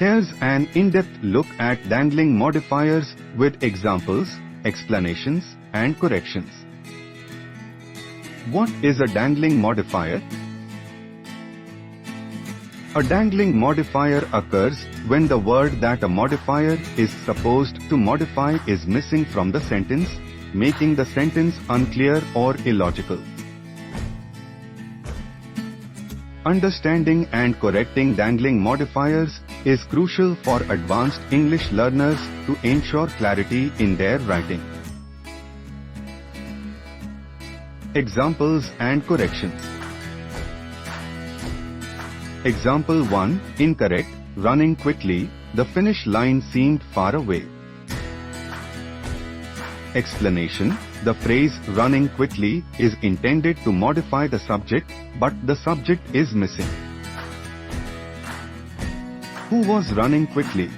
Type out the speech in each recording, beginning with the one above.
Here's an in-depth look at dangling modifiers with examples, explanations, and corrections. What is a dangling modifier? A dangling modifier occurs when the word that a modifier is supposed to modify is missing from the sentence, making the sentence unclear or illogical. Understanding and correcting dangling modifiers is crucial for advanced English learners to ensure clarity in their writing. Examples and corrections. Example 1. Incorrect. Running quickly, the finish line seemed far away. Explanation. The phrase running quickly is intended to modify the subject, but the subject is missing. Who was running quickly?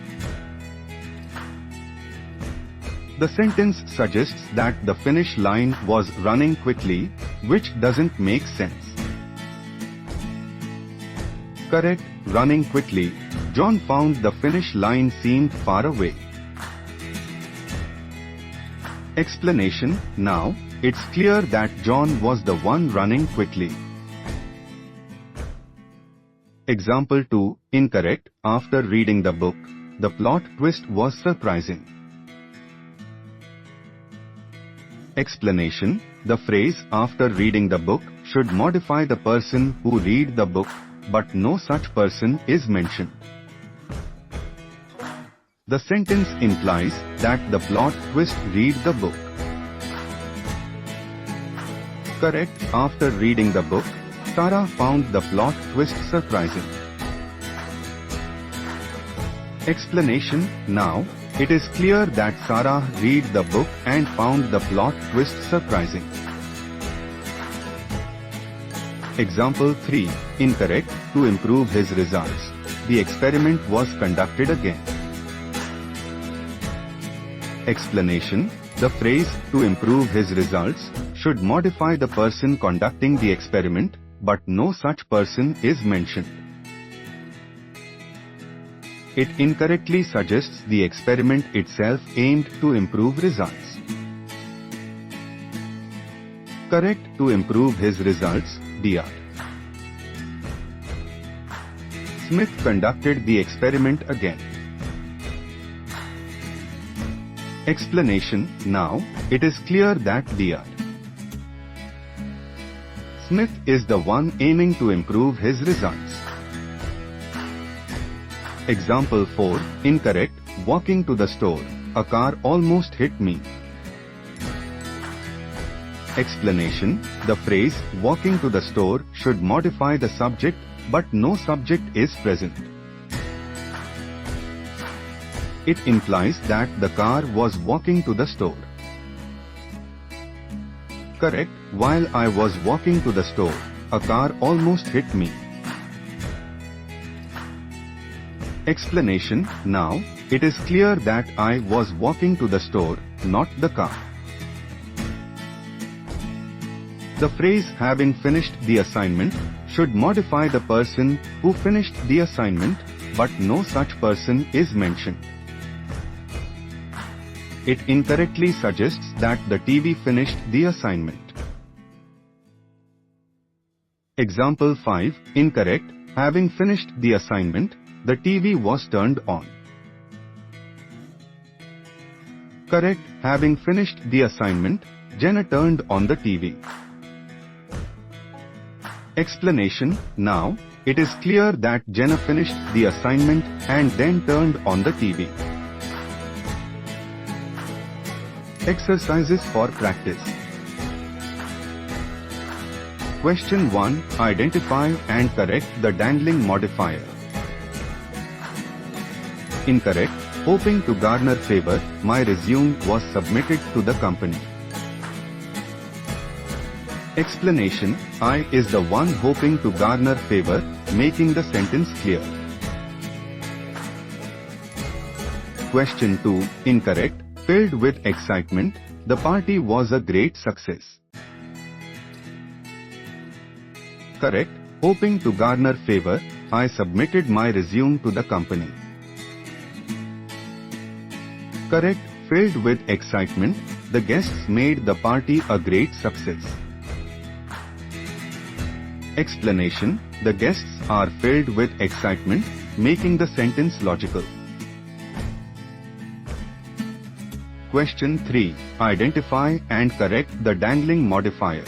The sentence suggests that the finish line was running quickly, which doesn't make sense. Correct. Running quickly, John found the finish line seemed far away. Explanation. Now, it's clear that John was the one running quickly. Example 2. Incorrect. After reading the book, the plot twist was surprising. Explanation. The phrase after reading the book should modify the person who read the book, but no such person is mentioned. The sentence implies that the plot twist read the book. Correct. After reading the book, Sarah found the plot twist surprising. Explanation. Now, it is clear that Sarah read the book and found the plot twist surprising. Example 3. Incorrect. To improve his results, the experiment was conducted again. Explanation. The phrase to improve his results should modify the person conducting the experiment, but no such person is mentioned. It incorrectly suggests the experiment itself aimed to improve results. Correct. To improve his results, Dr. Smith conducted the experiment again. Explanation. Now, it is clear that Dr. Smith is the one aiming to improve his results. Example 4. Incorrect. Walking to the store, a car almost hit me. Explanation. The phrase walking to the store should modify the subject, but no subject is present. It implies that the car was walking to the store. Correct. While I was walking to the store, a car almost hit me. Explanation. Now, it is clear that I was walking to the store, not the car. The phrase having finished the assignment should modify the person who finished the assignment, but no such person is mentioned. It incorrectly suggests that the TV finished the assignment. Example 5. Incorrect. Having finished the assignment, the TV was turned on. Correct. Having finished the assignment, Jenna turned on the TV. Explanation. Now, it is clear that Jenna finished the assignment and then turned on the TV. Exercises for practice. Question 1. Identify and correct the dangling modifier. Incorrect. Hoping to garner favor, my resume was submitted to the company. Explanation. I is the one hoping to garner favor, making the sentence clear. Question 2. Incorrect. Filled with excitement, the party was a great success. Correct. Hoping to garner favor, I submitted my resume to the company. Correct. Filled with excitement, the guests made the party a great success. Explanation. The guests are filled with excitement, making the sentence logical. Question 3. Identify and correct the dangling modifier.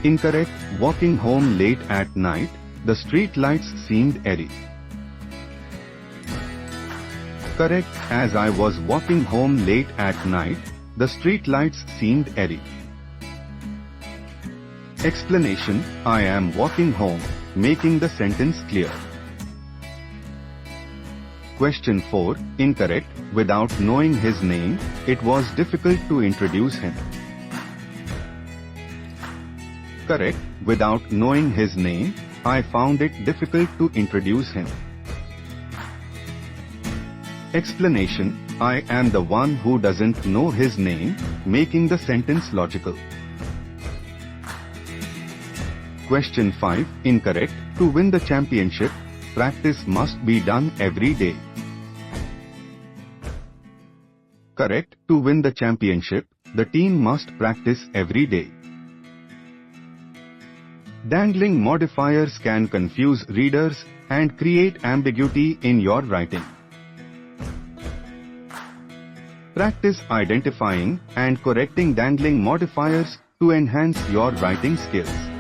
Incorrect. Walking home late at night, the street lights seemed airy. Correct. As I was walking home late at night, the street lights seemed airy. Explanation. I am walking home, making the sentence clear. Question 4. Incorrect. Without knowing his name, it was difficult to introduce him. Correct. Without knowing his name, I found it difficult to introduce him. Explanation. I am the one who doesn't know his name, making the sentence logical. Question 5. Incorrect. To win the championship, practice must be done every day. Correct. To win the championship, the team must practice every day. Dangling modifiers can confuse readers and create ambiguity in your writing. Practice identifying and correcting dangling modifiers to enhance your writing skills.